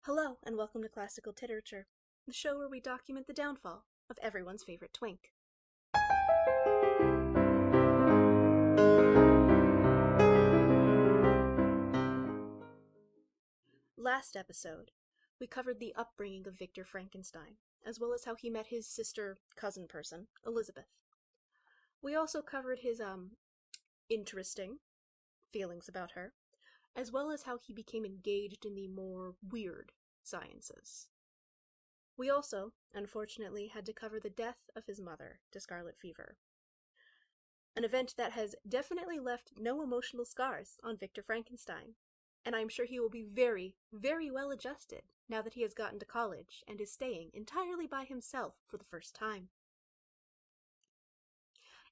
Hello, and welcome to Classical Titerature, the show where we document the downfall of everyone's favorite twink. Last episode, we covered the upbringing of Victor Frankenstein, as well as how he met his sister-cousin person, Elizabeth. We also covered his, interesting feelings about her, as well as how he became engaged in the more weird sciences. We also, unfortunately, had to cover the death of his mother to scarlet fever. An event that has definitely left no emotional scars on Victor Frankenstein, and I'm sure he will be very, very well adjusted now that he has gotten to college and is staying entirely by himself for the first time.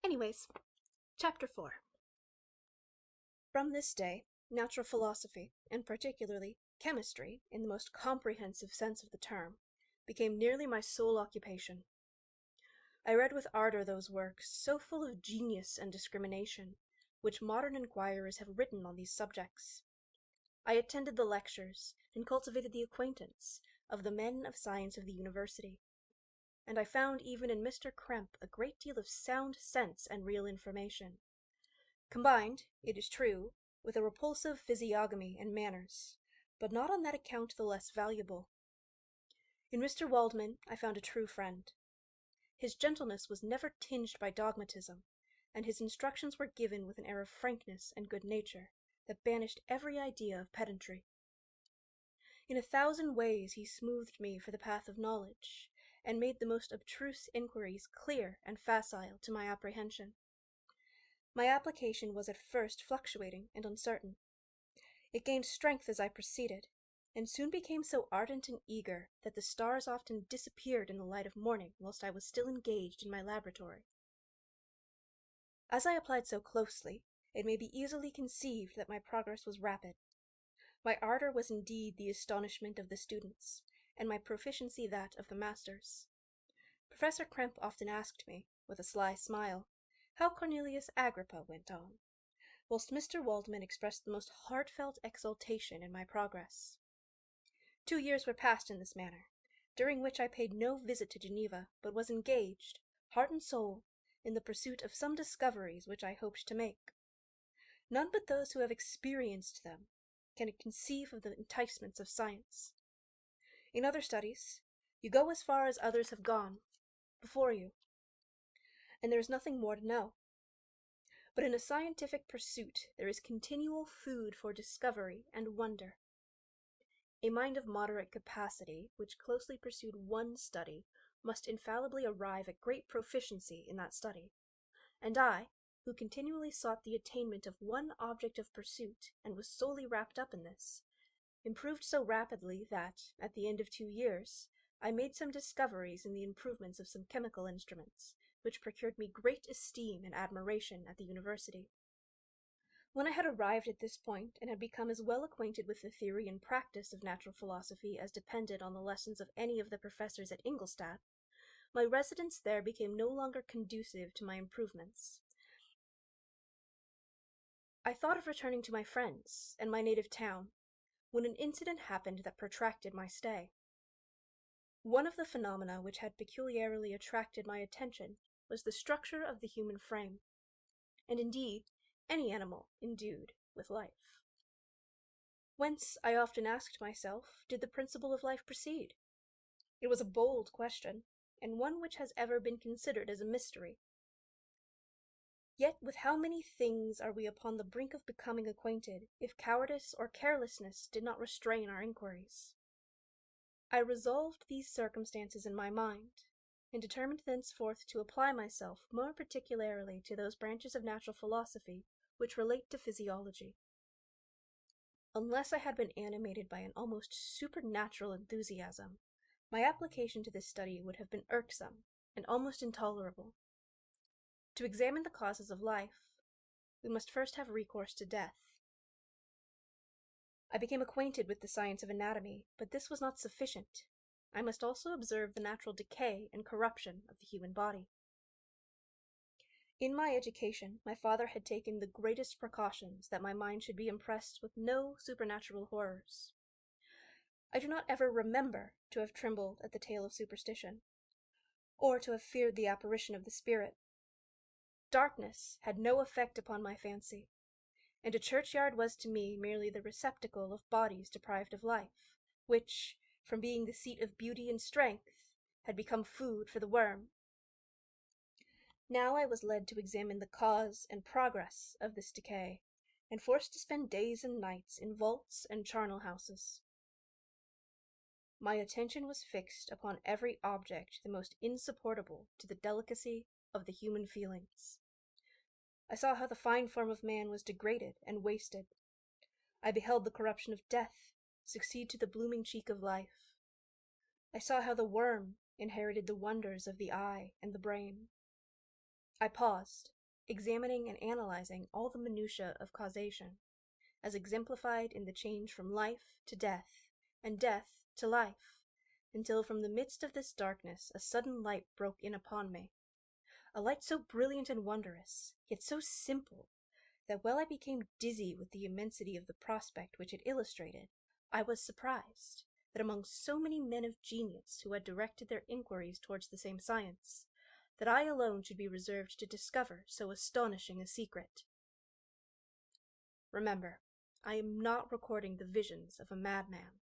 Anyways, Chapter 4. From this day, natural philosophy, and particularly chemistry, in the most comprehensive sense of the term, became nearly my sole occupation. I read with ardor those works, so full of genius and discrimination, which modern inquirers have written on these subjects. I attended the lectures, and cultivated the acquaintance of the men of science of the university, and I found even in Mr. Krempe a great deal of sound sense and real information, combined, it is true, with a repulsive physiognomy and manners, but not on that account the less valuable. In Mr. Waldman I found a true friend. His gentleness was never tinged by dogmatism, and his instructions were given with an air of frankness and good nature that banished every idea of pedantry. In 1,000 ways he smoothed me for the path of knowledge, and made the most abstruse inquiries clear and facile to my apprehension. My application was at first fluctuating and uncertain. It gained strength as I proceeded, and soon became so ardent and eager that the stars often disappeared in the light of morning whilst I was still engaged in my laboratory. As I applied so closely, it may be easily conceived that my progress was rapid. My ardor was indeed the astonishment of the students, and my proficiency that of the masters. Professor Krempe often asked me, with a sly smile, how Cornelius Agrippa went on, whilst Mr. Waldman expressed the most heartfelt exultation in my progress. 2 years were passed in this manner, during which I paid no visit to Geneva, but was engaged, heart and soul, in the pursuit of some discoveries which I hoped to make. None but those who have experienced them can conceive of the enticements of science. In other studies, you go as far as others have gone before you, and there is nothing more to know. But in a scientific pursuit there is continual food for discovery and wonder. A mind of moderate capacity, which closely pursued one study, must infallibly arrive at great proficiency in that study, and I, who continually sought the attainment of one object of pursuit, and was solely wrapped up in this, improved so rapidly that, at the end of 2 years, I made some discoveries in the improvements of some chemical instruments, which procured me great esteem and admiration at the university. When I had arrived at this point, and had become as well acquainted with the theory and practice of natural philosophy as depended on the lessons of any of the professors at Ingolstadt, my residence there became no longer conducive to my improvements. I thought of returning to my friends and my native town, when an incident happened that protracted my stay. One of the phenomena which had peculiarly attracted my attention was the structure of the human frame, and indeed any animal endued with life. Whence, I often asked myself, did the principle of life proceed? It was a bold question, and one which has ever been considered as a mystery. Yet with how many things are we upon the brink of becoming acquainted, if cowardice or carelessness did not restrain our inquiries? I resolved these circumstances in my mind, and determined thenceforth to apply myself more particularly to those branches of natural philosophy which relate to physiology. Unless I had been animated by an almost supernatural enthusiasm, my application to this study would have been irksome and almost intolerable. To examine the causes of life, we must first have recourse to death. I became acquainted with the science of anatomy, but this was not sufficient. I must also observe the natural decay and corruption of the human body. In my education, my father had taken the greatest precautions that my mind should be impressed with no supernatural horrors. I do not ever remember to have trembled at the tale of superstition, or to have feared the apparition of the spirit. Darkness had no effect upon my fancy, and a churchyard was to me merely the receptacle of bodies deprived of life, which, from being the seat of beauty and strength, had become food for the worm. Now I was led to examine the cause and progress of this decay, and forced to spend days and nights in vaults and charnel houses. My attention was fixed upon every object the most insupportable to the delicacy of the human feelings. I saw how the fine form of man was degraded and wasted. I beheld the corruption of death succeed to the blooming cheek of life. I saw how the worm inherited the wonders of the eye and the brain. I paused, examining and analyzing all the minutiae of causation, as exemplified in the change from life to death, and death to life, until from the midst of this darkness a sudden light broke in upon me, a light so brilliant and wondrous, yet so simple, that while I became dizzy with the immensity of the prospect which it illustrated, I was surprised that among so many men of genius who had directed their inquiries towards the same science, that I alone should be reserved to discover so astonishing a secret. Remember, I am not recording the visions of a madman.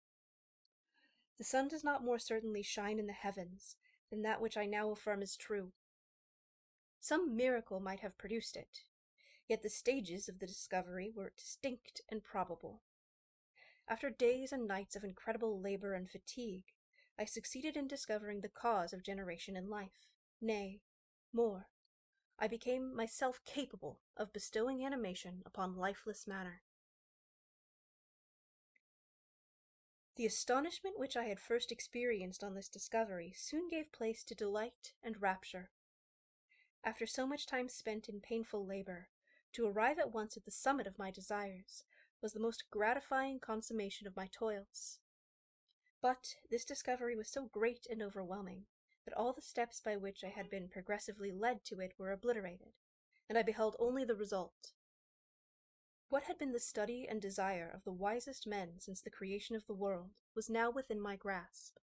The sun does not more certainly shine in the heavens than that which I now affirm is true. Some miracle might have produced it, yet the stages of the discovery were distinct and probable. After days and nights of incredible labor and fatigue, I succeeded in discovering the cause of generation in life. Nay, more, I became myself capable of bestowing animation upon lifeless matter. The astonishment which I had first experienced on this discovery soon gave place to delight and rapture. After so much time spent in painful labor, to arrive at once at the summit of my desires was the most gratifying consummation of my toils. But this discovery was so great and overwhelming that all the steps by which I had been progressively led to it were obliterated, and I beheld only the result. What had been the study and desire of the wisest men since the creation of the world was now within my grasp.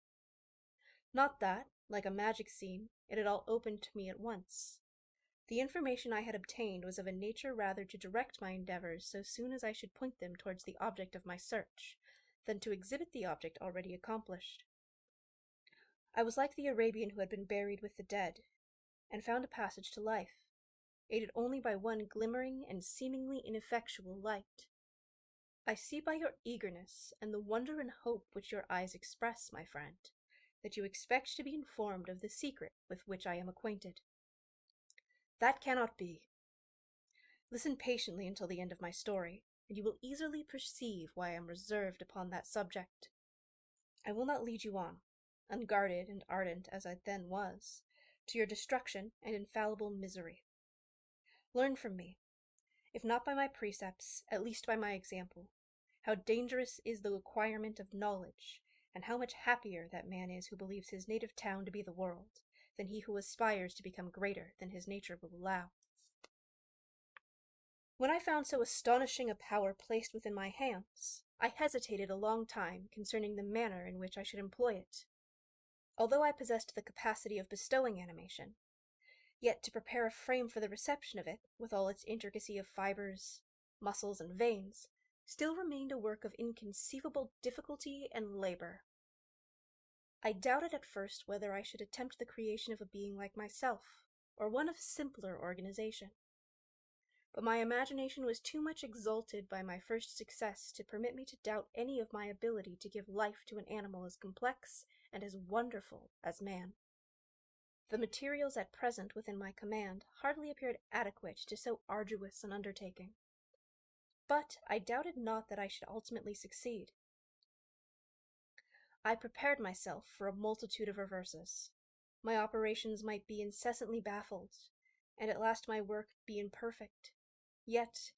Not that, like a magic scene, it had all opened to me at once. The information I had obtained was of a nature rather to direct my endeavors so soon as I should point them towards the object of my search, than to exhibit the object already accomplished. I was like the Arabian who had been buried with the dead, and found a passage to life, aided only by one glimmering and seemingly ineffectual light. I see by your eagerness and the wonder and hope which your eyes express, my friend, that you expect to be informed of the secret with which I am acquainted. That cannot be. Listen patiently until the end of my story, and you will easily perceive why I am reserved upon that subject. I will not lead you on, unguarded and ardent as I then was, to your destruction and infallible misery. Learn from me, if not by my precepts, at least by my example, how dangerous is the acquirement of knowledge, and how much happier that man is who believes his native town to be the world, than he who aspires to become greater than his nature will allow. When I found so astonishing a power placed within my hands, I hesitated a long time concerning the manner in which I should employ it. Although I possessed the capacity of bestowing animation, yet to prepare a frame for the reception of it, with all its intricacy of fibers, muscles, and veins, still remained a work of inconceivable difficulty and labor. I doubted at first whether I should attempt the creation of a being like myself, or one of simpler organization. But my imagination was too much exalted by my first success to permit me to doubt any of my ability to give life to an animal as complex and as wonderful as man. The materials at present within my command hardly appeared adequate to so arduous an undertaking. But I doubted not that I should ultimately succeed. I prepared myself for a multitude of reverses. My operations might be incessantly baffled, and at last my work be imperfect. Yet,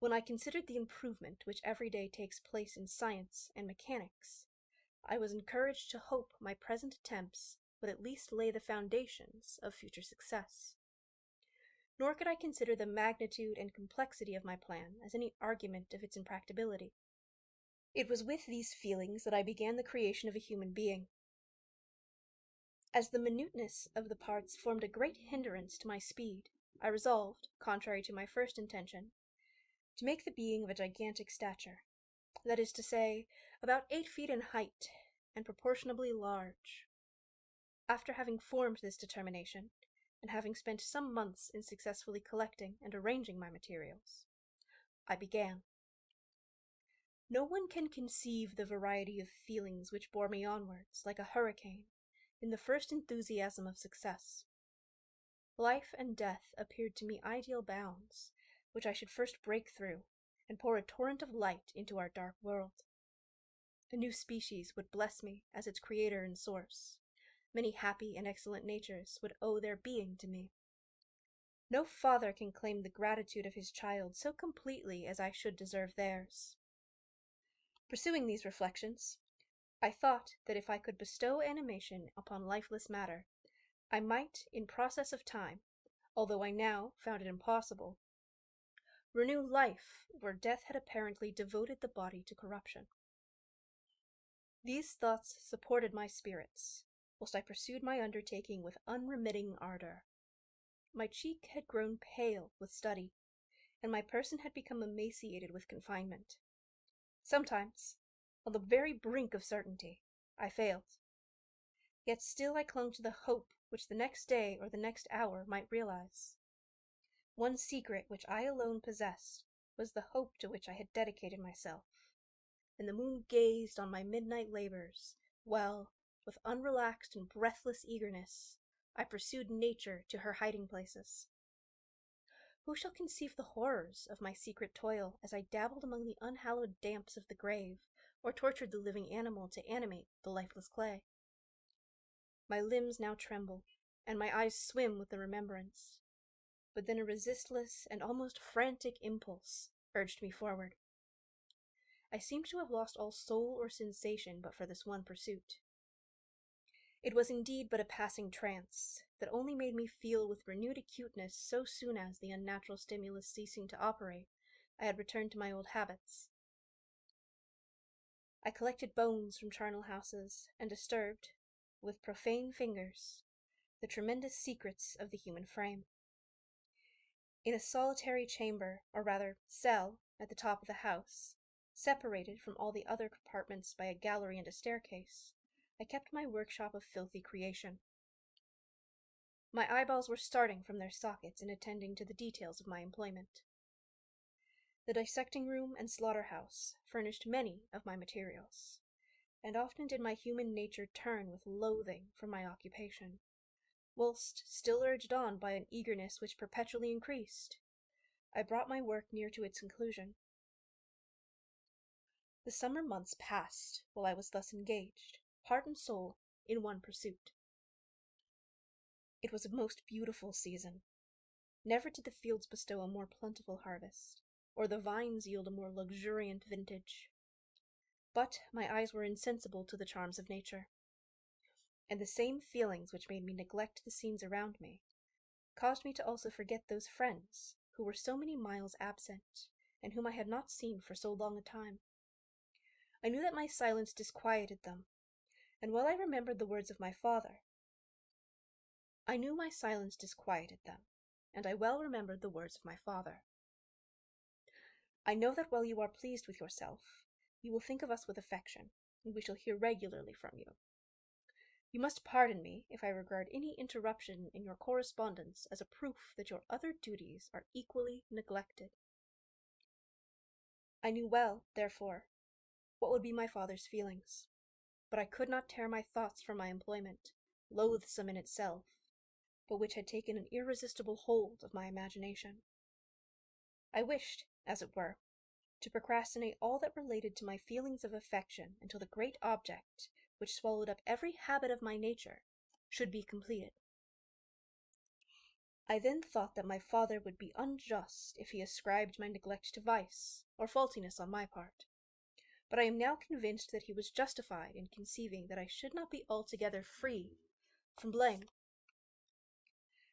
when I considered the improvement which every day takes place in science and mechanics, I was encouraged to hope my present attempts would at least lay the foundations of future success. Nor could I consider the magnitude and complexity of my plan as any argument of its impracticability. It was with these feelings that I began the creation of a human being. As the minuteness of the parts formed a great hindrance to my speed, I resolved, contrary to my first intention, to make the being of a gigantic stature, that is to say, about 8 feet in height, and proportionably large. After having formed this determination, and having spent some months in successfully collecting and arranging my materials, I began. No one can conceive the variety of feelings which bore me onwards, like a hurricane, in the first enthusiasm of success. Life and death appeared to me ideal bounds, which I should first break through, and pour a torrent of light into our dark world. A new species would bless me as its creator and source. Many happy and excellent natures would owe their being to me. No father can claim the gratitude of his child so completely as I should deserve theirs. Pursuing these reflections, I thought that if I could bestow animation upon lifeless matter, I might, in process of time, although I now found it impossible, renew life where death had apparently devoted the body to corruption. These thoughts supported my spirits, whilst I pursued my undertaking with unremitting ardor. My cheek had grown pale with study, and my person had become emaciated with confinement. Sometimes, on the very brink of certainty, I failed. Yet still I clung to the hope which the next day or the next hour might realize. One secret which I alone possessed was the hope to which I had dedicated myself, and the moon gazed on my midnight labors, while, with unrelaxed and breathless eagerness, I pursued nature to her hiding places. Who shall conceive the horrors of my secret toil as I dabbled among the unhallowed damps of the grave, or tortured the living animal to animate the lifeless clay? My limbs now tremble, and my eyes swim with the remembrance. But then a resistless and almost frantic impulse urged me forward. I seemed to have lost all soul or sensation but for this one pursuit. It was indeed but a passing trance, that only made me feel with renewed acuteness so soon as, the unnatural stimulus ceasing to operate, I had returned to my old habits. I collected bones from charnel houses, and disturbed, with profane fingers, the tremendous secrets of the human frame. In a solitary chamber, or rather cell, at the top of the house, separated from all the other compartments by a gallery and a staircase, I kept my workshop of filthy creation. My eyeballs were starting from their sockets in attending to the details of my employment. The dissecting room and slaughterhouse furnished many of my materials, and often did my human nature turn with loathing from my occupation, whilst, still urged on by an eagerness which perpetually increased, I brought my work near to its conclusion. The summer months passed while I was thus engaged, heart and soul, in one pursuit. It was a most beautiful season. Never did the fields bestow a more plentiful harvest, or the vines yield a more luxuriant vintage. But my eyes were insensible to the charms of nature, and the same feelings which made me neglect the scenes around me caused me to also forget those friends who were so many miles absent, and whom I had not seen for so long a time. I knew that my silence disquieted them, and while I remembered the words of my father, I well remembered the words of my father. I know that while you are pleased with yourself, you will think of us with affection, and we shall hear regularly from you. You must pardon me if I regard any interruption in your correspondence as a proof that your other duties are equally neglected. I knew well, therefore, what would be my father's feelings, but I could not tear my thoughts from my employment, loathsome in itself, but which had taken an irresistible hold of my imagination. I wished, as it were, to procrastinate all that related to my feelings of affection until the great object, which swallowed up every habit of my nature, should be completed. I then thought that my father would be unjust if he ascribed my neglect to vice, or faultiness on my part, but I am now convinced that he was justified in conceiving that I should not be altogether free from blame.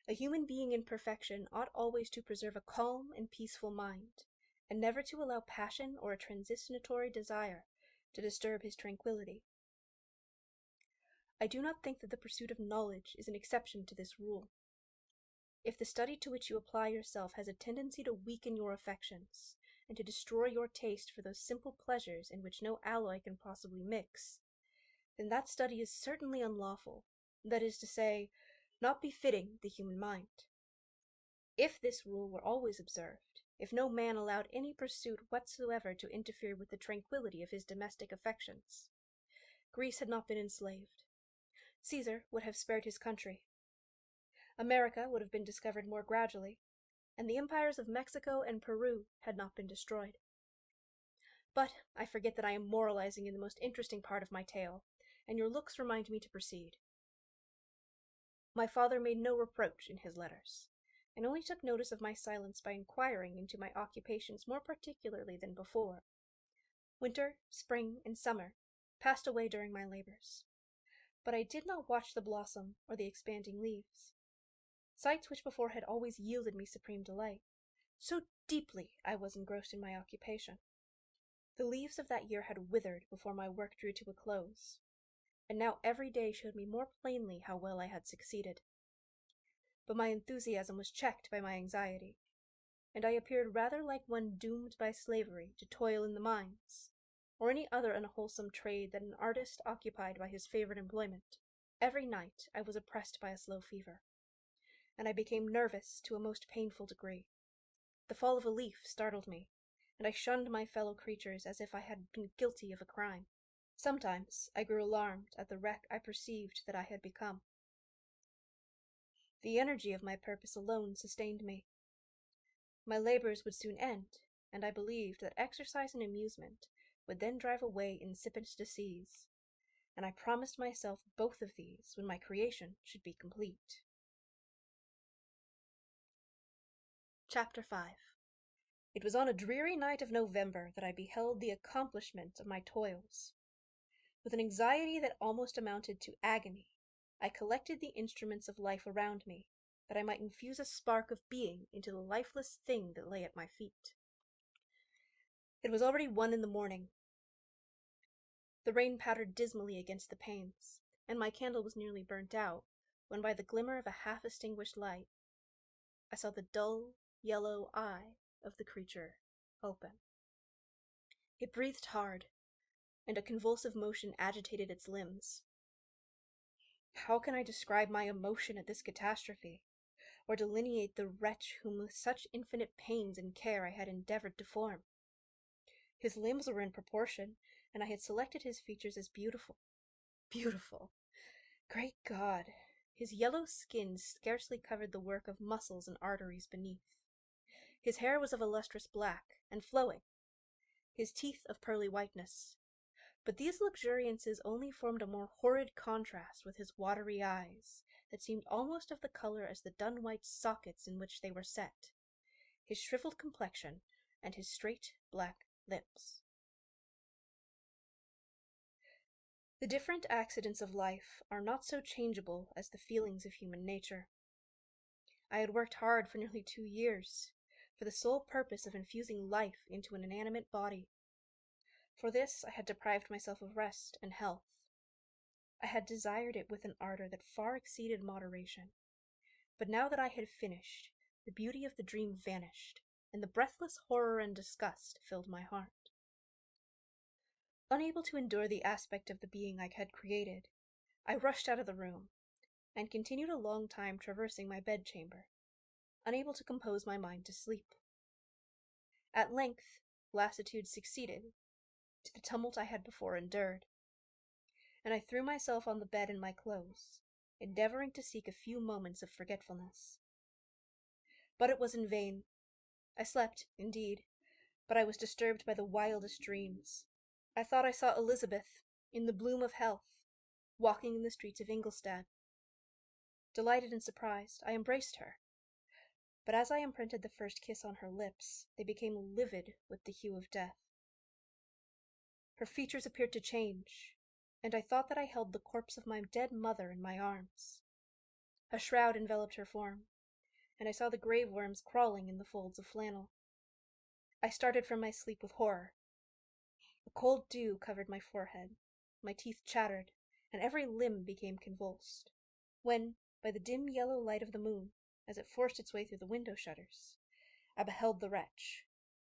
A human being in perfection ought always to preserve a calm and peaceful mind, and never to allow passion or a transitory desire to disturb his tranquillity. I do not think that the pursuit of knowledge is an exception to this rule. If the study to which you apply yourself has a tendency to weaken your affections, and to destroy your taste for those simple pleasures in which no alloy can possibly mix, then that study is certainly unlawful, that is to say, not befitting the human mind. If this rule were always observed, if no man allowed any pursuit whatsoever to interfere with the tranquillity of his domestic affections, Greece had not been enslaved. Caesar would have spared his country. America would have been discovered more gradually, and the empires of Mexico and Peru had not been destroyed. But I forget that I am moralizing in the most interesting part of my tale, and your looks remind me to proceed. My father made no reproach in his letters, and only took notice of my silence by inquiring into my occupations more particularly than before. Winter, spring, and summer passed away during my labors, but I did not watch the blossom or the expanding leaves, sights which before had always yielded me supreme delight, so deeply I was engrossed in my occupation. The leaves of that year had withered before my work drew to a close, and now every day showed me more plainly how well I had succeeded. But my enthusiasm was checked by my anxiety, and I appeared rather like one doomed by slavery to toil in the mines, or any other unwholesome trade that an artist occupied by his favorite employment. Every night I was oppressed by a slow fever, and I became nervous to a most painful degree. The fall of a leaf startled me, and I shunned my fellow creatures as if I had been guilty of a crime. Sometimes I grew alarmed at the wreck I perceived that I had become. The energy of my purpose alone sustained me. My labors would soon end, and I believed that exercise and amusement would then drive away insipid disease, and I promised myself both of these when my creation should be complete. Chapter 5. It was on a dreary night of November that I beheld the accomplishment of my toils. With an anxiety that almost amounted to agony, I collected the instruments of life around me, that I might infuse a spark of being into the lifeless thing that lay at my feet. It was already 1 in the morning. The rain pattered dismally against the panes, and my candle was nearly burnt out, when by the glimmer of a half-extinguished light, I saw the dull, yellow eye of the creature open. It breathed hard, and a convulsive motion agitated its limbs. How can I describe my emotion at this catastrophe, or delineate the wretch whom with such infinite pains and care I had endeavored to form? His limbs were in proportion, and I had selected his features as beautiful. Beautiful! Great God! His yellow skin scarcely covered the work of muscles and arteries beneath. His hair was of a lustrous black, and flowing, his teeth of pearly whiteness. But these luxuriances only formed a more horrid contrast with his watery eyes, that seemed almost of the color as the dun-white sockets in which they were set, his shriveled complexion, and his straight black lips. The different accidents of life are not so changeable as the feelings of human nature. I had worked hard for nearly 2 years, for the sole purpose of infusing life into an inanimate body. For this I had deprived myself of rest and health. I had desired it with an ardor that far exceeded moderation. But now that I had finished, the beauty of the dream vanished, and the breathless horror and disgust filled my heart. Unable to endure the aspect of the being I had created, I rushed out of the room, and continued a long time traversing my bedchamber, unable to compose my mind to sleep. At length, lassitude succeeded to the tumult I had before endured, and I threw myself on the bed in my clothes, endeavoring to seek a few moments of forgetfulness. But it was in vain. I slept, indeed, but I was disturbed by the wildest dreams. I thought I saw Elizabeth, in the bloom of health, walking in the streets of Ingolstadt. Delighted and surprised, I embraced her. But as I imprinted the first kiss on her lips, they became livid with the hue of death. Her features appeared to change, and I thought that I held the corpse of my dead mother in my arms. A shroud enveloped her form, and I saw the grave worms crawling in the folds of flannel. I started from my sleep with horror. A cold dew covered my forehead, my teeth chattered, and every limb became convulsed, when, by the dim yellow light of the moon, as it forced its way through the window shutters, I beheld the wretch,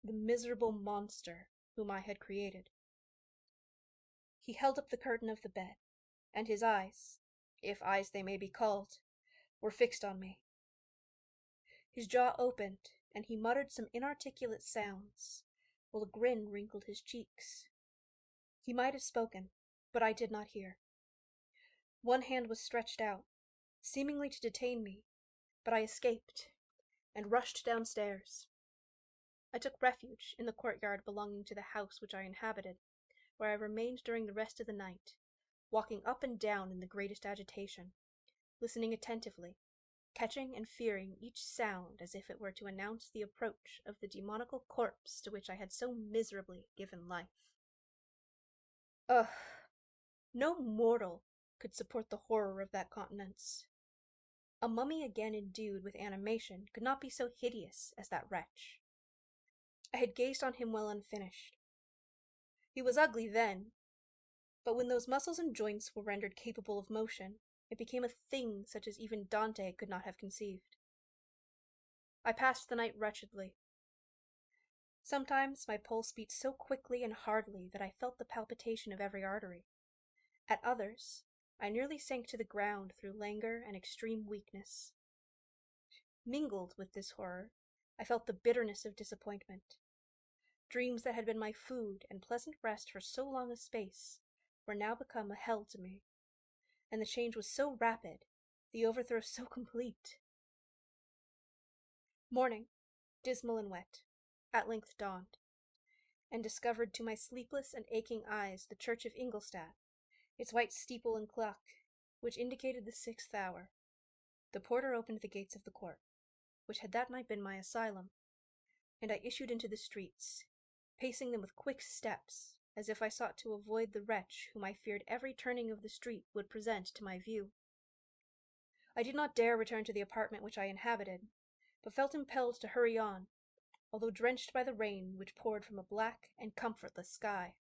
the miserable monster whom I had created. He held up the curtain of the bed, and his eyes, if eyes they may be called, were fixed on me. His jaw opened, and he muttered some inarticulate sounds, while a grin wrinkled his cheeks. He might have spoken, but I did not hear. One hand was stretched out, seemingly to detain me, but I escaped, and rushed downstairs. I took refuge in the courtyard belonging to the house which I inhabited, where I remained during the rest of the night, walking up and down in the greatest agitation, listening attentively, catching and fearing each sound as if it were to announce the approach of the demoniacal corpse to which I had so miserably given life. Ugh! No mortal could support the horror of that countenance. A mummy again endued with animation could not be so hideous as that wretch. I had gazed on him while unfinished. He was ugly then, but when those muscles and joints were rendered capable of motion, it became a thing such as even Dante could not have conceived. I passed the night wretchedly. Sometimes my pulse beat so quickly and hardly that I felt the palpitation of every artery. At others, I nearly sank to the ground through languor and extreme weakness. Mingled with this horror, I felt the bitterness of disappointment. Dreams that had been my food and pleasant rest for so long a space were now become a hell to me, and the change was so rapid, the overthrow so complete. Morning, dismal and wet, at length dawned, and discovered to my sleepless and aching eyes the church of Ingolstadt, its white steeple and clock, which indicated the 6th hour. The porter opened the gates of the court, which had that night been my asylum, and I issued into the streets, pacing them with quick steps, as if I sought to avoid the wretch whom I feared every turning of the street would present to my view. I did not dare return to the apartment which I inhabited, but felt impelled to hurry on, although drenched by the rain which poured from a black and comfortless sky.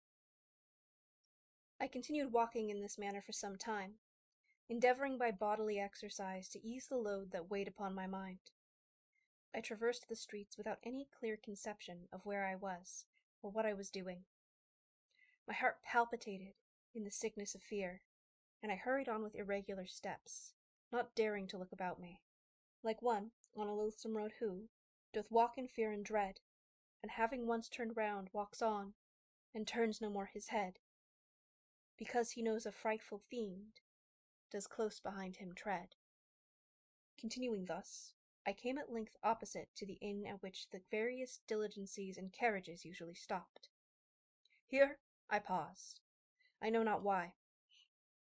I continued walking in this manner for some time, endeavoring by bodily exercise to ease the load that weighed upon my mind. I traversed the streets without any clear conception of where I was or what I was doing. My heart palpitated in the sickness of fear, and I hurried on with irregular steps, not daring to look about me, like one on a loathsome road who doth walk in fear and dread, and having once turned round walks on, and turns no more his head, because he knows a frightful fiend does close behind him tread. Continuing thus, I came at length opposite to the inn at which the various diligencies and carriages usually stopped. Here I paused. I know not why,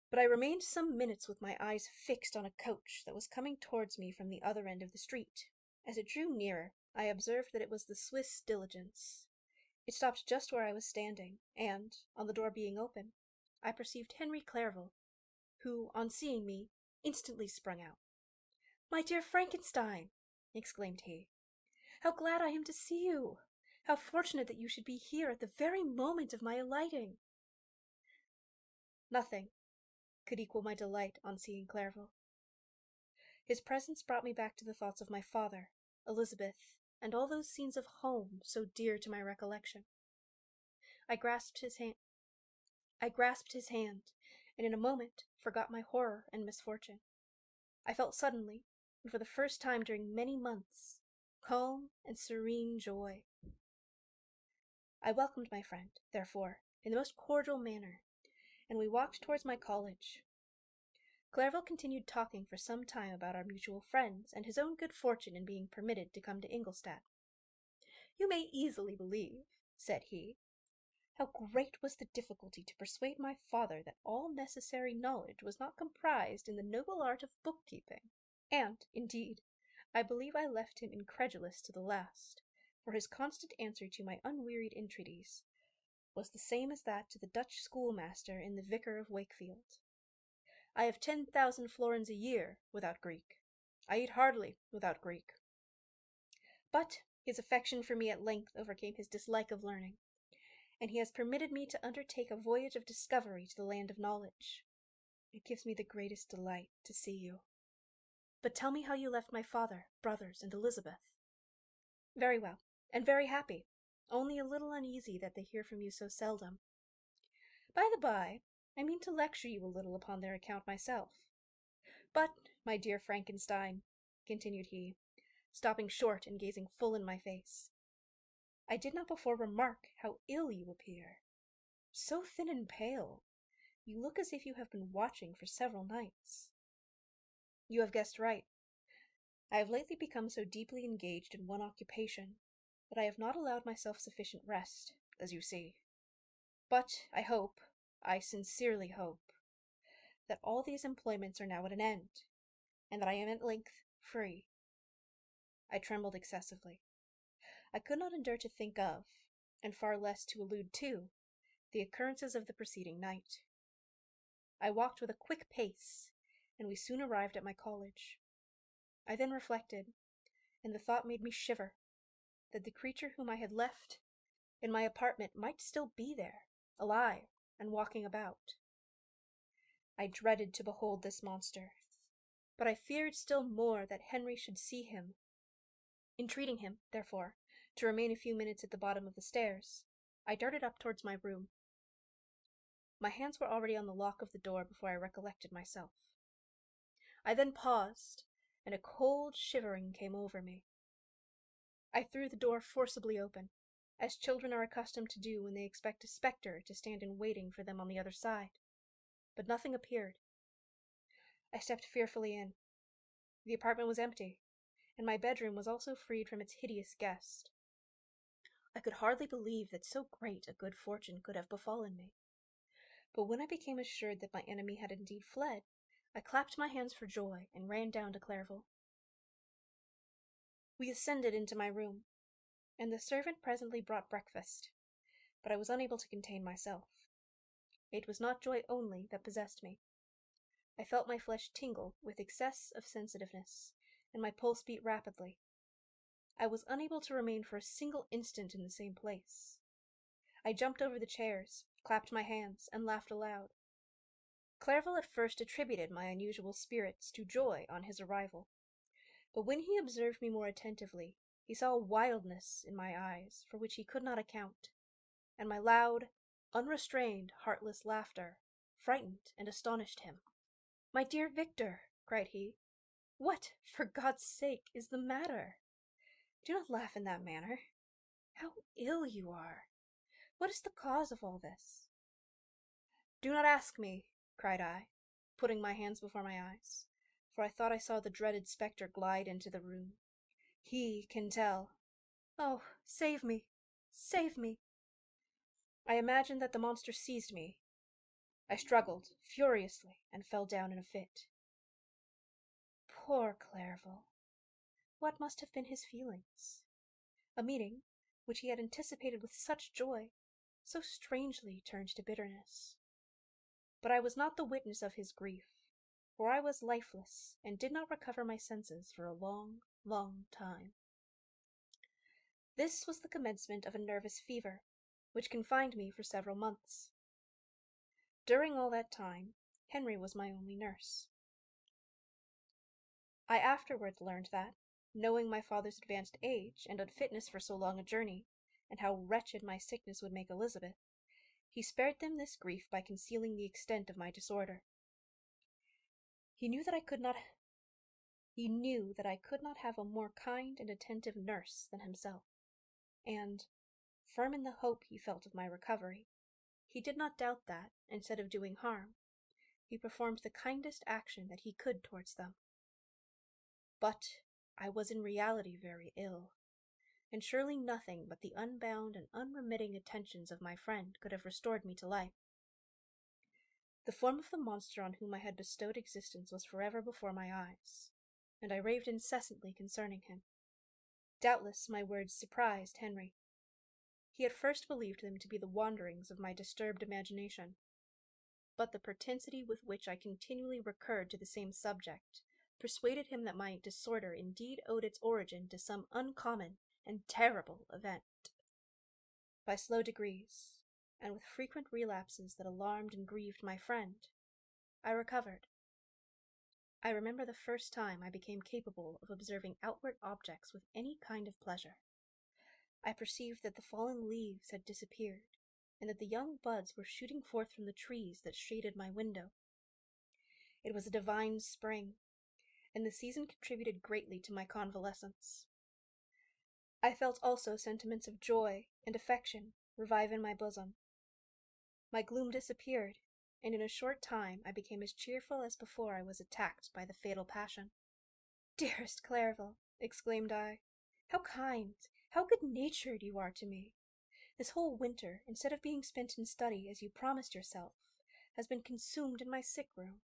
but I remained some minutes with my eyes fixed on a coach that was coming towards me from the other end of the street. As it drew nearer, I observed that it was the Swiss diligence. It stopped just where I was standing, and, on the door being open, I perceived Henry Clerval, who, on seeing me, instantly sprung out. "My dear Frankenstein!" exclaimed he. "How glad I am to see you! How fortunate that you should be here at the very moment of my alighting!" Nothing could equal my delight on seeing Clerval. His presence brought me back to the thoughts of my father, Elizabeth, and all those scenes of home so dear to my recollection. I grasped his hand, and in a moment forgot my horror and misfortune. I felt suddenly, and for the first time during many months, calm and serene joy. I welcomed my friend, therefore, in the most cordial manner, and we walked towards my college. Clerval continued talking for some time about our mutual friends and his own good fortune in being permitted to come to Ingolstadt. "You may easily believe," said he, "how great was the difficulty to persuade my father that all necessary knowledge was not comprised in the noble art of bookkeeping, and, indeed, I believe I left him incredulous to the last, for his constant answer to my unwearied entreaties was the same as that to the Dutch schoolmaster in the Vicar of Wakefield. I have 10,000 florins a year without Greek. I eat heartily without Greek." But his affection for me at length overcame his dislike of learning, and he has permitted me to undertake a voyage of discovery to the land of knowledge. It gives me the greatest delight to see you. But tell me how you left my father, brothers, and Elizabeth. Very well, and very happy, only a little uneasy that they hear from you so seldom. By the by, I mean to lecture you a little upon their account myself. But, my dear Frankenstein, continued he, stopping short and gazing full in my face, I did not before remark how ill you appear. So thin and pale, you look as if you have been watching for several nights. You have guessed right. I have lately become so deeply engaged in one occupation that I have not allowed myself sufficient rest, as you see. But I sincerely hope, that all these employments are now at an end, and that I am at length free. I trembled excessively. I could not endure to think of, and far less to allude to, the occurrences of the preceding night. I walked with a quick pace, and we soon arrived at my college. I then reflected, and the thought made me shiver, that the creature whom I had left in my apartment might still be there, alive, and walking about. I dreaded to behold this monster, but I feared still more that Henry should see him. Entreating him, therefore, to remain a few minutes at the bottom of the stairs, I darted up towards my room. My hands were already on the lock of the door before I recollected myself. I then paused, and a cold shivering came over me. I threw the door forcibly open, as children are accustomed to do when they expect a spectre to stand in waiting for them on the other side. But nothing appeared. I stepped fearfully in. The apartment was empty, and my bedroom was also freed from its hideous guest. I could hardly believe that so great a good fortune could have befallen me. But when I became assured that my enemy had indeed fled, I clapped my hands for joy and ran down to Clairville. We ascended into my room, and the servant presently brought breakfast, but I was unable to contain myself. It was not joy only that possessed me. I felt my flesh tingle with excess of sensitiveness, and my pulse beat rapidly. I was unable to remain for a single instant in the same place. I jumped over the chairs, clapped my hands, and laughed aloud. Clairville at first attributed my unusual spirits to joy on his arrival, but when he observed me more attentively, he saw a wildness in my eyes for which he could not account, and my loud, unrestrained, heartless laughter frightened and astonished him. "My dear Victor," cried he, "what, for God's sake, is the matter? Do not laugh in that manner. How ill you are! What is the cause of all this?" "Do not ask me," cried I, putting my hands before my eyes, for I thought I saw the dreaded spectre glide into the room. "He can tell. Oh, save me! Save me!" I imagined that the monster seized me. I struggled furiously and fell down in a fit. Poor Clairville! What must have been his feelings? A meeting, which he had anticipated with such joy, so strangely turned to bitterness. But I was not the witness of his grief, for I was lifeless and did not recover my senses for a long, long time. This was the commencement of a nervous fever, which confined me for several months. During all that time, Henry was my only nurse. I afterwards learned that, knowing my father's advanced age and unfitness for so long a journey, and how wretched my sickness would make Elizabeth, he spared them this grief by concealing the extent of my disorder. He knew that I could not have a more kind and attentive nurse than himself, and, firm in the hope he felt of my recovery, he did not doubt that, instead of doing harm, he performed the kindest action that he could towards them. But I was in reality very ill, and surely nothing but the unbound and unremitting attentions of my friend could have restored me to life. The form of the monster on whom I had bestowed existence was forever before my eyes, and I raved incessantly concerning him. Doubtless my words surprised Henry. He at first believed them to be the wanderings of my disturbed imagination, but the pertinacity with which I continually recurred to the same subject persuaded him that my disorder indeed owed its origin to some uncommon and terrible event. By slow degrees, and with frequent relapses that alarmed and grieved my friend, I recovered. I remember the first time I became capable of observing outward objects with any kind of pleasure. I perceived that the fallen leaves had disappeared, and that the young buds were shooting forth from the trees that shaded my window. It was a divine spring, and the season contributed greatly to my convalescence. I felt also sentiments of joy and affection revive in my bosom. My gloom disappeared, and in a short time I became as cheerful as before I was attacked by the fatal passion. "Dearest Clerval," exclaimed I, "how kind, how good-natured you are to me! This whole winter, instead of being spent in study as you promised yourself, has been consumed in my sick-room.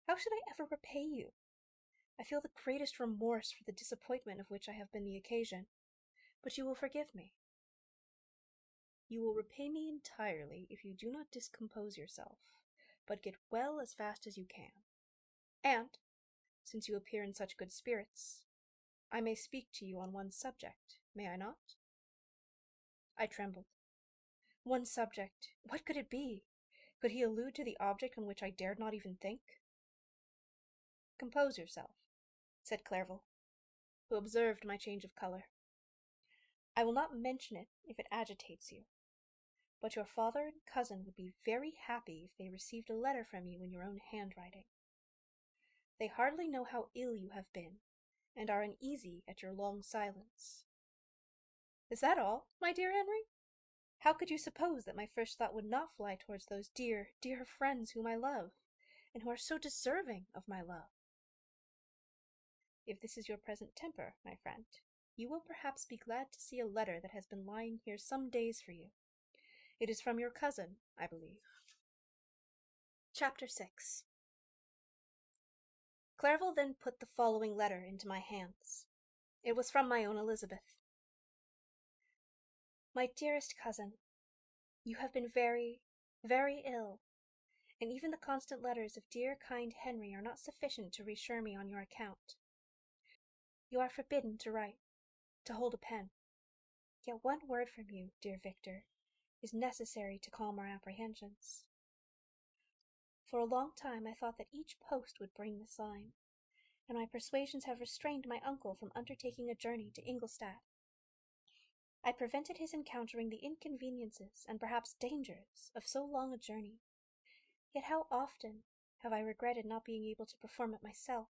How should I ever repay you? I feel the greatest remorse for the disappointment of which I have been the occasion, but you will forgive me." "You will repay me entirely if you do not discompose yourself, but get well as fast as you can. And, since you appear in such good spirits, I may speak to you on one subject, may I not?" I trembled. One subject! What could it be? Could he allude to the object on which I dared not even think? "Compose yourself," said Clerval, who observed my change of color. "I will not mention it if it agitates you, but your father and cousin would be very happy if they received a letter from you in your own handwriting. They hardly know how ill you have been, and are uneasy at your long silence." "Is that all, my dear Henry? How could you suppose that my first thought would not fly towards those dear, dear friends whom I love, and who are so deserving of my love?" "If this is your present temper, my friend, you will perhaps be glad to see a letter that has been lying here some days for you. It is from your cousin, I believe." Chapter 6. Clerval then put the following letter into my hands. It was from my own Elizabeth. "My dearest cousin, you have been very, very ill, and even the constant letters of dear kind Henry are not sufficient to reassure me on your account. You are forbidden to write, to hold a pen. Yet one word from you, dear Victor, is necessary to calm our apprehensions. For a long time I thought that each post would bring this line, and my persuasions have restrained my uncle from undertaking a journey to Ingolstadt. I prevented his encountering the inconveniences and perhaps dangers of so long a journey. Yet how often have I regretted not being able to perform it myself?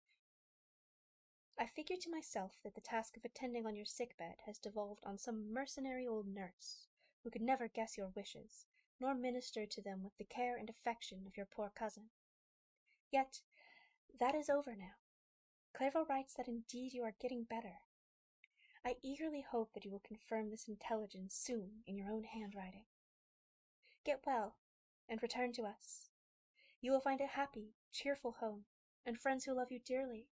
I figure to myself that the task of attending on your sick-bed has devolved on some mercenary old nurse, who could never guess your wishes, nor minister to them with the care and affection of your poor cousin. Yet that is over now. Clerval writes that indeed you are getting better. I eagerly hope that you will confirm this intelligence soon in your own handwriting. Get well, and return to us. You will find a happy, cheerful home, and friends who love you dearly.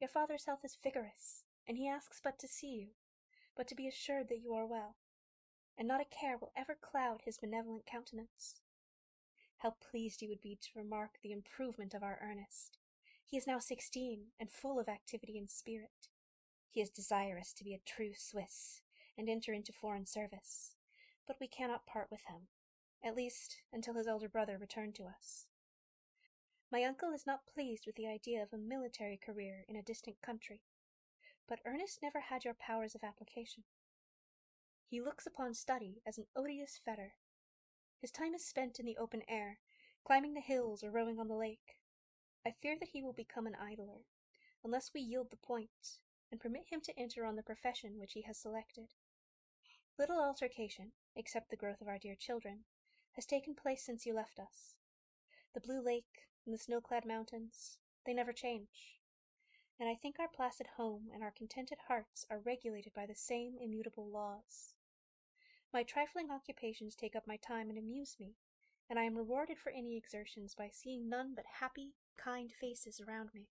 Your father's health is vigorous, and he asks but to see you, but to be assured that you are well, and not a care will ever cloud his benevolent countenance. How pleased he would be to remark the improvement of our Ernest. He is now 16, and full of activity and spirit. He is desirous to be a true Swiss, and enter into foreign service, but we cannot part with him, at least until his elder brother return to us. My uncle is not pleased with the idea of a military career in a distant country, but Ernest never had your powers of application. He looks upon study as an odious fetter. His time is spent in the open air, climbing the hills or rowing on the lake. I fear that he will become an idler, unless we yield the point, and permit him to enter on the profession which he has selected. Little altercation, except the growth of our dear children, has taken place since you left us. The blue lake and the snow-clad mountains, they never change, and I think our placid home and our contented hearts are regulated by the same immutable laws. My trifling occupations take up my time and amuse me, and I am rewarded for any exertions by seeing none but happy, kind faces around me.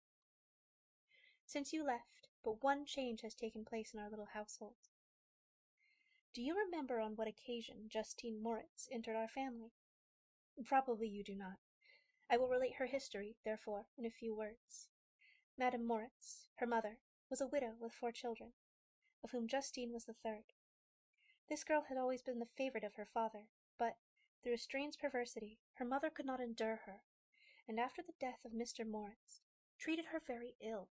Since you left, but one change has taken place in our little household. Do you remember on what occasion Justine Moritz entered our family? Probably you do not. I will relate her history, therefore, in a few words. Madame Moritz, her mother, was a widow with 4 children, of whom Justine was the third. This girl had always been the favorite of her father, but, through a strange perversity, her mother could not endure her, and after the death of Mr. Moritz, treated her very ill.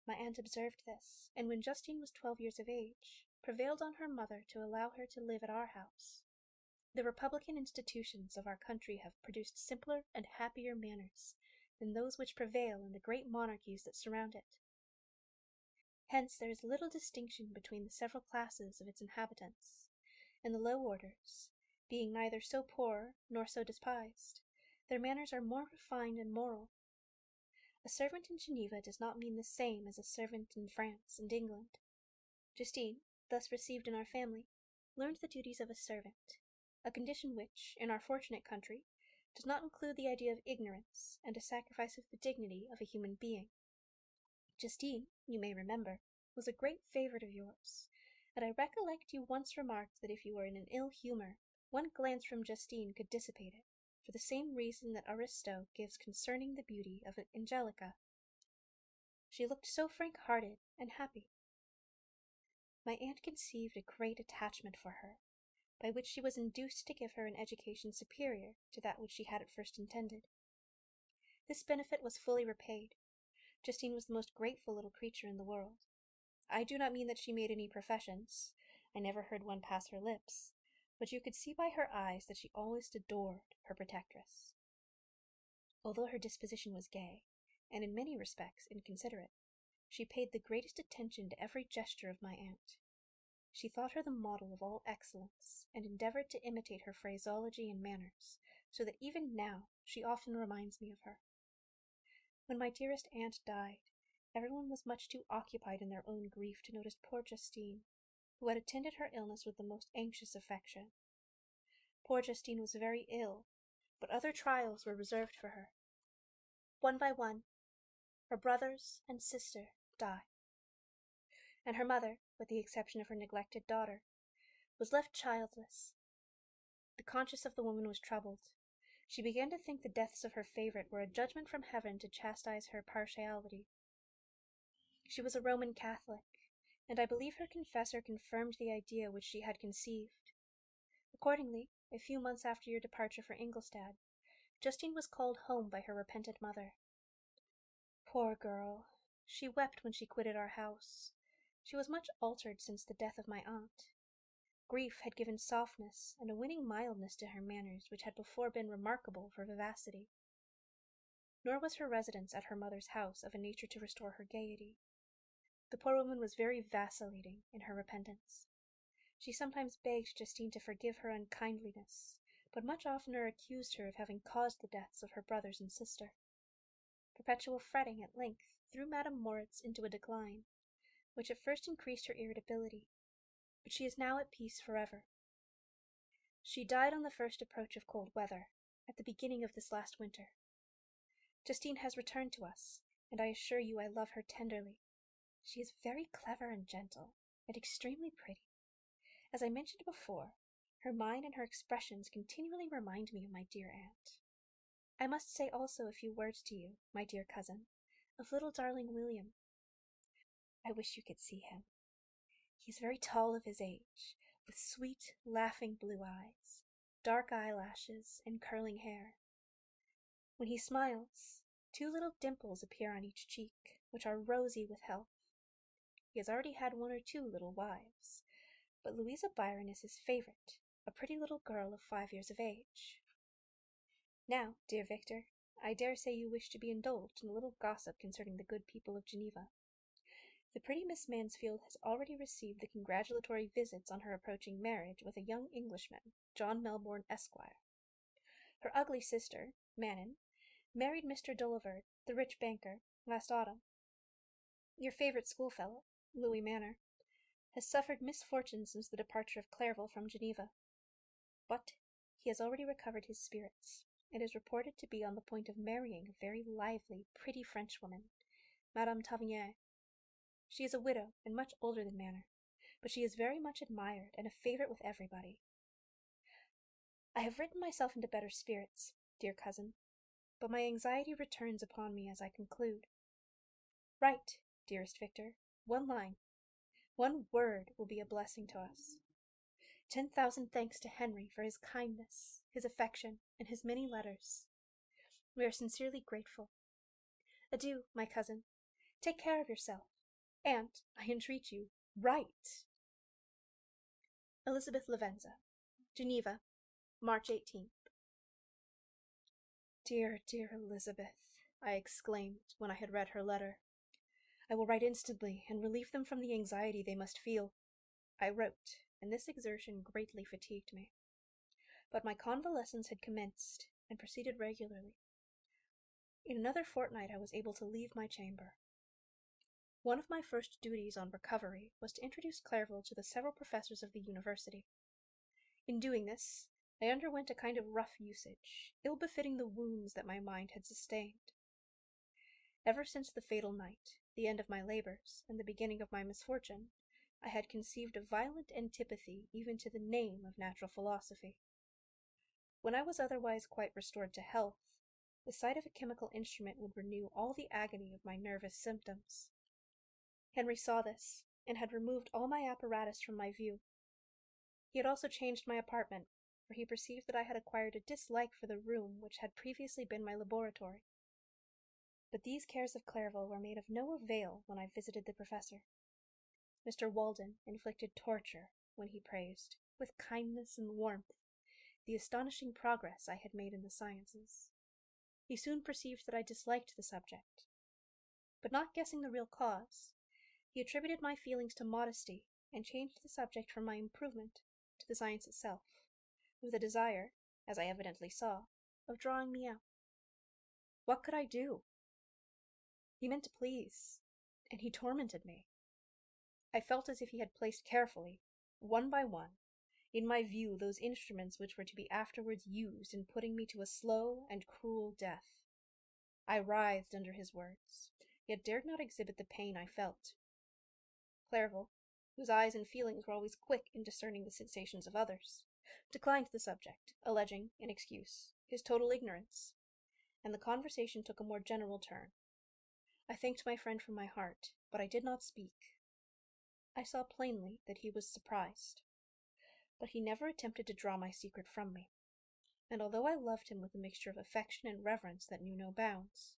My aunt observed this, and when Justine was 12 years of age, prevailed on her mother to allow her to live at our house. The republican institutions of our country have produced simpler and happier manners than those which prevail in the great monarchies that surround it. Hence there is little distinction between the several classes of its inhabitants, and the low orders, being neither so poor nor so despised, their manners are more refined and moral. A servant in Geneva does not mean the same as a servant in France and England. Justine, thus received in our family, learned the duties of a servant, a condition which, in our fortunate country, does not include the idea of ignorance and a sacrifice of the dignity of a human being. Justine, you may remember, was a great favorite of yours, and I recollect you once remarked that if you were in an ill humor, one glance from Justine could dissipate it, for the same reason that Aristo gives concerning the beauty of Angelica. She looked so frank-hearted and happy. My aunt conceived a great attachment for her, by which she was induced to give her an education superior to that which she had at first intended. This benefit was fully repaid. Justine was the most grateful little creature in the world. I do not mean that she made any professions. I never heard one pass her lips, but you could see by her eyes that she always adored her protectress. Although her disposition was gay, and in many respects inconsiderate, she paid the greatest attention to every gesture of my aunt. She thought her the model of all excellence, and endeavored to imitate her phraseology and manners, so that even now she often reminds me of her. When my dearest aunt died, everyone was much too occupied in their own grief to notice poor Justine, who had attended her illness with the most anxious affection. Poor Justine was very ill, but other trials were reserved for her. One by one, her brothers and sister died, and her mother, with the exception of her neglected daughter, was left childless. The conscience of the woman was troubled. She began to think the deaths of her favorite were a judgment from heaven to chastise her partiality. She was a Roman Catholic, and I believe her confessor confirmed the idea which she had conceived. Accordingly, a few months after your departure for Ingolstadt, Justine was called home by her repentant mother. Poor girl! She wept when she quitted our house. She was much altered since the death of my aunt. Grief had given softness and a winning mildness to her manners which had before been remarkable for vivacity. Nor was her residence at her mother's house of a nature to restore her gaiety. The poor woman was very vacillating in her repentance. She sometimes begged Justine to forgive her unkindliness, but much oftener accused her of having caused the deaths of her brothers and sister. Perpetual fretting at length threw Madame Moritz into a decline, which at first increased her irritability, but she is now at peace forever. She died on the first approach of cold weather, at the beginning of this last winter. Justine has returned to us, and I assure you I love her tenderly. She is very clever and gentle, and extremely pretty. As I mentioned before, her mind and her expressions continually remind me of my dear aunt. I must say also a few words to you, my dear cousin, of little darling William. I wish you could see him. He is very tall of his age, with sweet, laughing blue eyes, dark eyelashes, and curling hair. When he smiles, 2 little dimples appear on each cheek, which are rosy with health. He has already had 1 or 2 little wives, but Louisa Byron is his favorite, a pretty little girl of 5 years of age. Now, dear Victor, I dare say you wish to be indulged in a little gossip concerning the good people of Geneva. The pretty Miss Mansfield has already received the congratulatory visits on her approaching marriage with a young Englishman, John Melbourne, Esquire. Her ugly sister, Manon, married Mr. Dullivard, the rich banker, last autumn. Your favorite schoolfellow, Louis Manor, has suffered misfortune since the departure of Clerval from Geneva. But he has already recovered his spirits, and is reported to be on the point of marrying a very lively, pretty Frenchwoman, Madame Tavernier. She is a widow, and much older than Manor, but she is very much admired, and a favorite with everybody. I have written myself into better spirits, dear cousin, but my anxiety returns upon me as I conclude. Write, dearest Victor, 1 line. 1 word will be a blessing to us. 10,000 thanks to Henry for his kindness, his affection, and his many letters. We are sincerely grateful. Adieu, my cousin. Take care of yourself, and, I entreat you, write. Elizabeth Lavenza, Geneva, March 18th. Dear, dear Elizabeth, I exclaimed when I had read her letter. I will write instantly and relieve them from the anxiety they must feel. I wrote, and this exertion greatly fatigued me. But my convalescence had commenced, and proceeded regularly. In another fortnight I was able to leave my chamber. One of my first duties on recovery was to introduce Clairville to the several professors of the university. In doing this, I underwent a kind of rough usage, ill-befitting the wounds that my mind had sustained. Ever since the fatal night, the end of my labors, and the beginning of my misfortune, I had conceived a violent antipathy even to the name of natural philosophy. When I was otherwise quite restored to health, the sight of a chemical instrument would renew all the agony of my nervous symptoms. Henry saw this, and had removed all my apparatus from my view. He had also changed my apartment, for he perceived that I had acquired a dislike for the room which had previously been my laboratory. But these cares of Clairville were made of no avail when I visited the professor. Mr. Walden inflicted torture when he praised, with kindness and warmth, the astonishing progress I had made in the sciences. He soon perceived that I disliked the subject, but not guessing the real cause, he attributed my feelings to modesty and changed the subject from my improvement to the science itself, with a desire, as I evidently saw, of drawing me out. What could I do? He meant to please, and he tormented me. I felt as if he had placed carefully, one by one, in my view those instruments which were to be afterwards used in putting me to a slow and cruel death. I writhed under his words, yet dared not exhibit the pain I felt. Clairville, whose eyes and feelings were always quick in discerning the sensations of others, declined the subject, alleging, in excuse, his total ignorance, and the conversation took a more general turn. I thanked my friend from my heart, but I did not speak. I saw plainly that he was surprised, but he never attempted to draw my secret from me, and although I loved him with a mixture of affection and reverence that knew no bounds,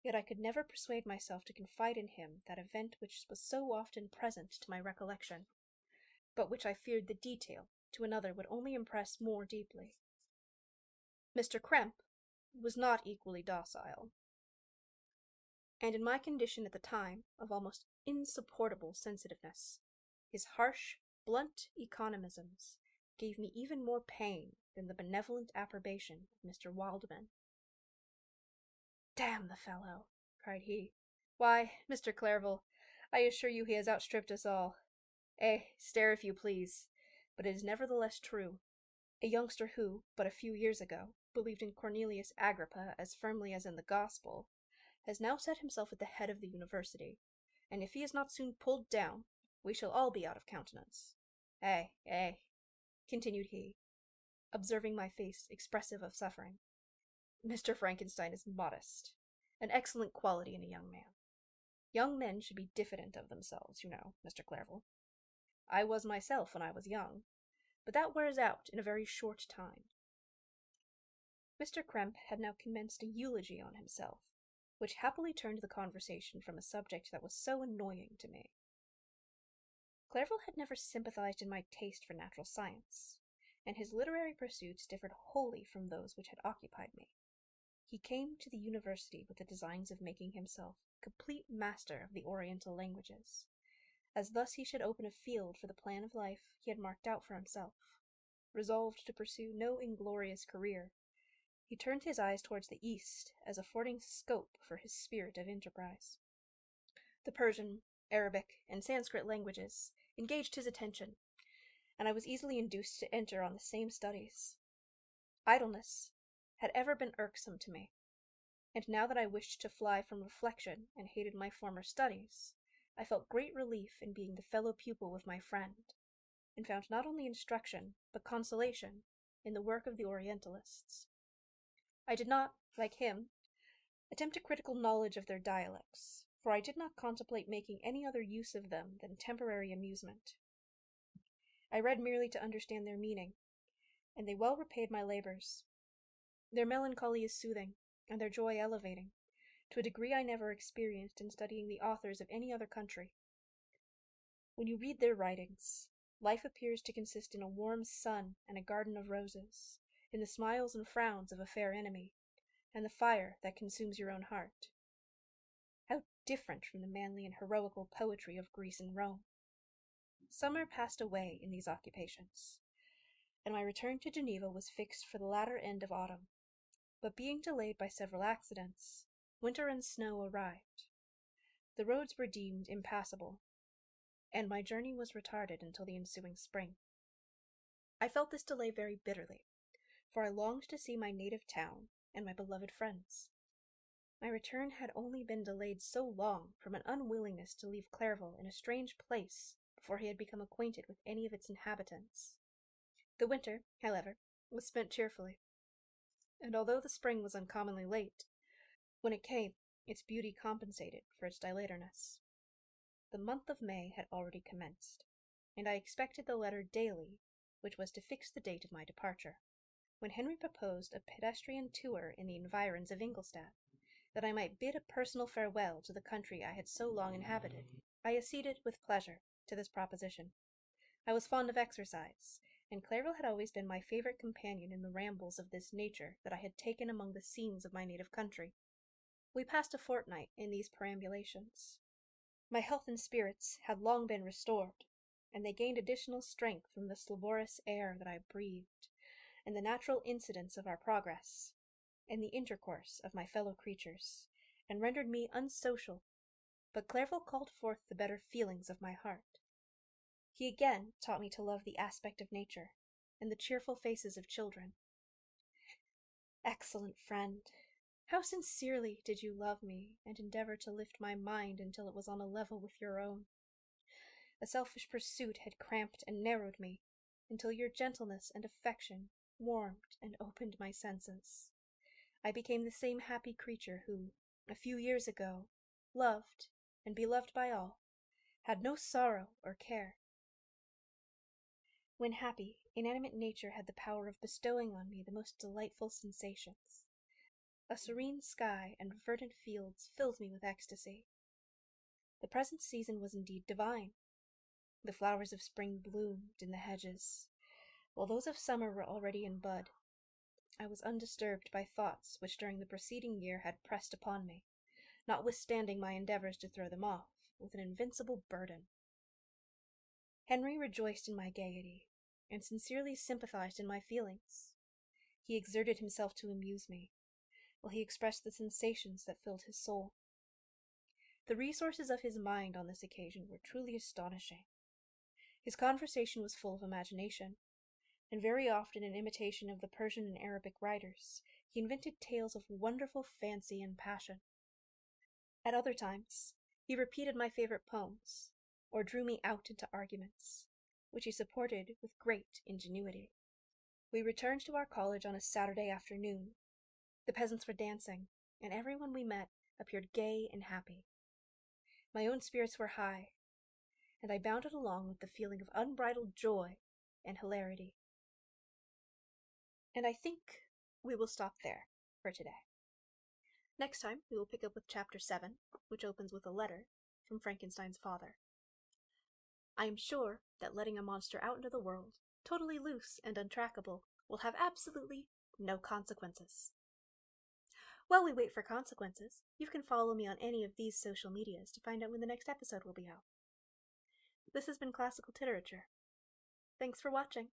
yet I could never persuade myself to confide in him that event which was so often present to my recollection, but which I feared the detail to another would only impress more deeply. Mr. Krempe was not equally docile, and in my condition at the time of almost insupportable sensitiveness, his harsh, blunt economisms gave me even more pain than the benevolent approbation of Mr. Waldman. "Damn the fellow!" cried he. "Why, Mr. Clairville, I assure you he has outstripped us all. Stare if you please, but it is nevertheless true. A youngster who, but a few years ago, believed in Cornelius Agrippa as firmly as in the Gospel, has now set himself at the head of the university, and if he is not soon pulled down, we shall all be out of countenance. Continued he, observing my face expressive of suffering. Mr. Frankenstein is modest, an excellent quality in a young man. Young men should be diffident of themselves, you know, Mr. Clairville. I was myself when I was young, but that wears out in a very short time." Mr. Krempe had now commenced a eulogy on himself, which happily turned the conversation from a subject that was so annoying to me. Clairville had never sympathized in my taste for natural science, and his literary pursuits differed wholly from those which had occupied me. He came to the university with the designs of making himself complete master of the Oriental languages, as thus he should open a field for the plan of life he had marked out for himself. Resolved to pursue no inglorious career, he turned his eyes towards the east as affording scope for his spirit of enterprise. The Persian, Arabic, and Sanskrit languages engaged his attention, and I was easily induced to enter on the same studies. Idleness had ever been irksome to me, and now that I wished to fly from reflection and hated my former studies, I felt great relief in being the fellow pupil with my friend, and found not only instruction, but consolation, in the work of the Orientalists. I did not, like him, attempt a critical knowledge of their dialects, for I did not contemplate making any other use of them than temporary amusement. I read merely to understand their meaning, and they well repaid my labors. Their melancholy is soothing, and their joy elevating, to a degree I never experienced in studying the authors of any other country. When you read their writings, life appears to consist in a warm sun and a garden of roses, in the smiles and frowns of a fair enemy, and the fire that consumes your own heart. How different from the manly and heroical poetry of Greece and Rome! Summer passed away in these occupations, and my return to Geneva was fixed for the latter end of autumn. But being delayed by several accidents, winter and snow arrived. The roads were deemed impassable, and my journey was retarded until the ensuing spring. I felt this delay very bitterly, for I longed to see my native town and my beloved friends. My return had only been delayed so long from an unwillingness to leave Clairville in a strange place before he had become acquainted with any of its inhabitants. The winter, however, was spent cheerfully, and although the spring was uncommonly late, when it came, its beauty compensated for its dilatedness. The month of May had already commenced, and I expected the letter daily, which was to fix the date of my departure, when Henry proposed a pedestrian tour in the environs of Ingolstadt, that I might bid a personal farewell to the country I had so long inhabited. I acceded with pleasure to this proposition. I was fond of exercise, and Clairville had always been my favorite companion in the rambles of this nature that I had taken among the scenes of my native country. We passed a fortnight in these perambulations. My health and spirits had long been restored, and they gained additional strength from the slumberous air that I breathed, and the natural incidents of our progress, and the intercourse of my fellow creatures, and rendered me unsocial, but Clairville called forth the better feelings of my heart. He again taught me to love the aspect of nature, and the cheerful faces of children. Excellent friend, how sincerely did you love me, and endeavor to lift my mind until it was on a level with your own! A selfish pursuit had cramped and narrowed me, until your gentleness and affection warmed and opened my senses. I became the same happy creature who, a few years ago, loved, and beloved by all, had no sorrow or care. When happy, inanimate nature had the power of bestowing on me the most delightful sensations. A serene sky and verdant fields filled me with ecstasy. The present season was indeed divine. The flowers of spring bloomed in the hedges, while those of summer were already in bud. I was undisturbed by thoughts which during the preceding year had pressed upon me, notwithstanding my endeavors to throw them off, with an invincible burden. Henry rejoiced in my gaiety, and sincerely sympathized in my feelings. He exerted himself to amuse me, while he expressed the sensations that filled his soul. The resources of his mind on this occasion were truly astonishing. His conversation was full of imagination, and very often in imitation of the Persian and Arabic writers, he invented tales of wonderful fancy and passion. At other times, he repeated my favorite poems, or drew me out into arguments, which he supported with great ingenuity. We returned to our college on a Saturday afternoon. The peasants were dancing, and everyone we met appeared gay and happy. My own spirits were high, and I bounded along with the feeling of unbridled joy and hilarity. And I think we will stop there for today. Next time, we will pick up with Chapter 7, which opens with a letter from Frankenstein's father. I am sure that letting a monster out into the world, totally loose and untrackable, will have absolutely no consequences. While we wait for consequences, you can follow me on any of these social medias to find out when the next episode will be out. This has been Classical Titerature. Thanks for watching.